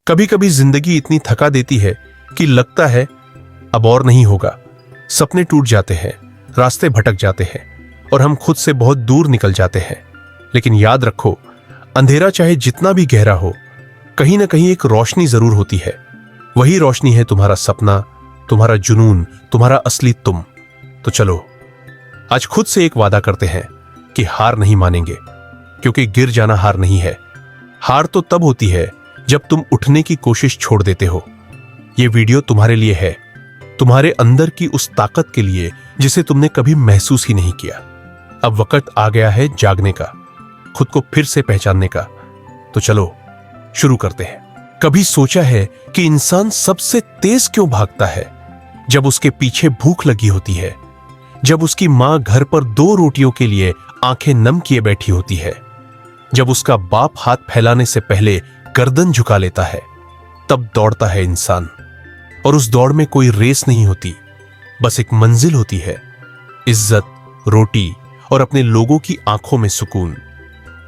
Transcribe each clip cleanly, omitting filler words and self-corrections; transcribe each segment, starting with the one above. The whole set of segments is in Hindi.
कभी कभी जिंदगी इतनी थका देती है कि लगता है अब और नहीं होगा। सपने टूट जाते हैं, रास्ते भटक जाते हैं और हम खुद से बहुत दूर निकल जाते हैं। लेकिन याद रखो, अंधेरा चाहे जितना भी गहरा हो, कहीं ना कहीं एक रोशनी जरूर होती है। वही रोशनी है तुम्हारा सपना, तुम्हारा जुनून, तुम्हारा असली तुम। तो चलो आज खुद से एक वादा करते हैं कि हार नहीं मानेंगे, क्योंकि गिर जाना हार नहीं है। हार तो तब होती है जब तुम उठने की कोशिश छोड़ देते हो। यह वीडियो तुम्हारे लिए है, तुम्हारे अंदर की उस ताकत के लिए जिसे तुमने कभी महसूस ही नहीं किया। अब वक्त आ गया है जागने का, खुद को फिर से पहचानने का। तो चलो शुरू करते हैं। कभी सोचा है कि इंसान सबसे तेज क्यों भागता है? जब उसके पीछे भूख लगी होती है, जब उसकी मां घर पर 2 रोटियों के लिए आंखें नम किए बैठी होती है, जब उसका बाप हाथ फैलाने से पहले गर्दन झुका लेता है, तब दौड़ता है इंसान। और उस दौड़ में कोई रेस नहीं होती, बस एक मंजिल होती है, इज्जत, रोटी और अपने लोगों की आंखों में सुकून।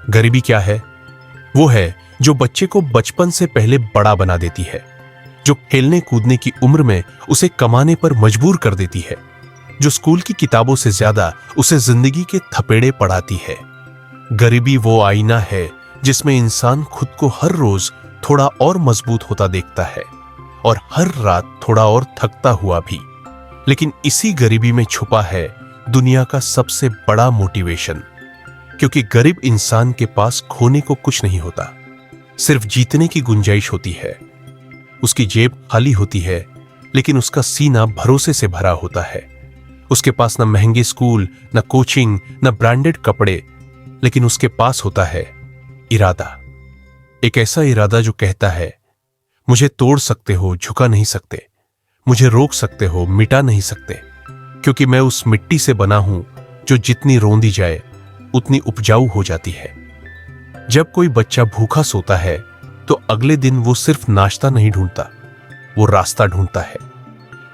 गरीबी क्या है? वो है जो बच्चे को बचपन से पहले बड़ा बना देती है, जो खेलने कूदने की उम्र में उसे कमाने पर मजबूर कर देती है, जो स्कूल की किताबों से ज्यादा उसे जिंदगी के थपेड़े पढ़ाती है। गरीबी वो आईना है जिसमें इंसान खुद को हर रोज थोड़ा और मजबूत होता देखता है और हर रात थोड़ा और थकता हुआ भी। लेकिन इसी गरीबी में छुपा है दुनिया का सबसे बड़ा मोटिवेशन, क्योंकि गरीब इंसान के पास खोने को कुछ नहीं होता, सिर्फ जीतने की गुंजाइश होती है। उसकी जेब खाली होती है, लेकिन उसका सीना भरोसे से भरा होता है। उसके पास न महंगे स्कूल, न कोचिंग, न ब्रांडेड कपड़े, लेकिन उसके पास होता है इरादा। एक ऐसा इरादा जो कहता है, मुझे तोड़ सकते हो, झुका नहीं सकते, मुझे रोक सकते हो, मिटा नहीं सकते, क्योंकि मैं उस मिट्टी से बना हूं जो जितनी रोंदी जाए उतनी उपजाऊ हो जाती है। जब कोई बच्चा भूखा सोता है तो अगले दिन वो सिर्फ नाश्ता नहीं ढूंढता, वो रास्ता ढूंढता है।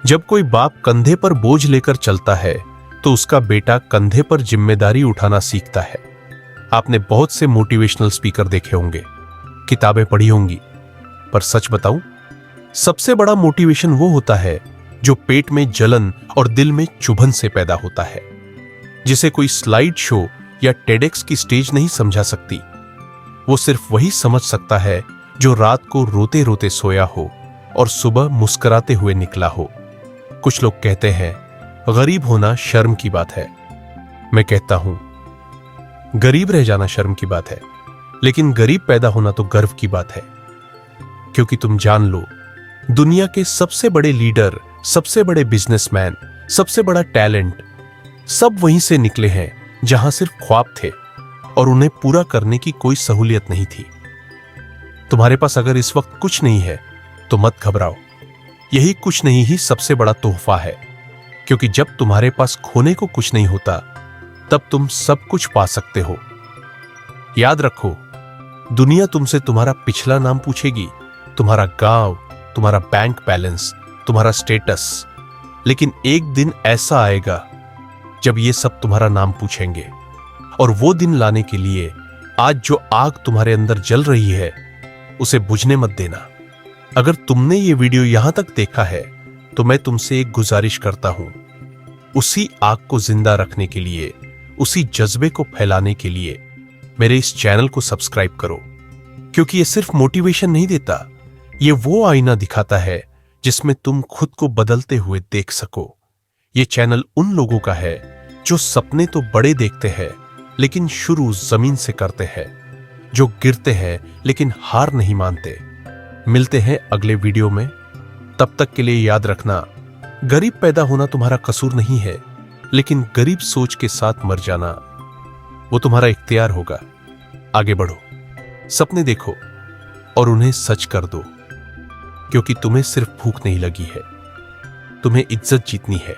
जब कोई बाप कंधे पर बोझ लेकर चलता है तो उसका बेटा कंधे पर जिम्मेदारी उठाना सीखता है। आपने बहुत से मोटिवेशनल स्पीकर देखे होंगे, किताबें पढ़ी होंगी, पर सच बताऊं, सबसे बड़ा मोटिवेशन वो होता है जो पेट में जलन और दिल में चुभन से पैदा होता है, जिसे कोई स्लाइड शो या टेडेक्स की स्टेज नहीं समझा सकती। वो सिर्फ वही समझ सकता है जो रात को रोते रोते सोया हो और सुबह मुस्कुराते हुए निकला हो। कुछ लोग कहते हैं गरीब होना शर्म की बात है। मैं कहता हूं गरीब रह जाना शर्म की बात है, लेकिन गरीब पैदा होना तो गर्व की बात है। क्योंकि तुम जान लो, दुनिया के सबसे बड़े लीडर, सबसे बड़े बिजनेसमैन, सबसे बड़ा टैलेंट सब वहीं से निकले हैं जहां सिर्फ ख्वाब थे और उन्हें पूरा करने की कोई सहूलियत नहीं थी। तुम्हारे पास अगर इस वक्त कुछ नहीं है तो मत घबराओ, यही कुछ नहीं ही सबसे बड़ा तोहफा है। क्योंकि जब तुम्हारे पास खोने को कुछ नहीं होता, तब तुम सब कुछ पा सकते हो। याद रखो, दुनिया तुमसे तुम्हारा पिछला नाम पूछेगी, तुम्हारा गांव, तुम्हारा बैंक बैलेंस, तुम्हारा स्टेटस, लेकिन एक दिन ऐसा आएगा जब ये सब तुम्हारा नाम पूछेंगे। और वो दिन लाने के लिए आज जो आग तुम्हारे अंदर जल रही है उसे बुझने मत देना। अगर तुमने ये वीडियो यहां तक देखा है तो मैं तुमसे एक गुजारिश करता हूं, उसी आग को जिंदा रखने के लिए, उसी जज्बे को फैलाने के लिए मेरे इस चैनल को सब्सक्राइब करो। क्योंकि ये सिर्फ मोटिवेशन नहीं देता, ये वो आईना दिखाता है जिसमें तुम खुद को बदलते हुए देख सको। ये चैनल उन लोगों का है जो सपने तो बड़े देखते हैं लेकिन शुरू जमीन से करते हैं, जो गिरते हैं लेकिन हार नहीं मानते। मिलते हैं अगले वीडियो में, तब तक के लिए याद रखना, गरीब पैदा होना तुम्हारा कसूर नहीं है, लेकिन गरीब सोच के साथ मर जाना वो तुम्हारा इख्तियार होगा। आगे बढ़ो, सपने देखो और उन्हें सच कर दो, क्योंकि तुम्हें सिर्फ भूख नहीं लगी है, तुम्हें इज्जत जीतनी है।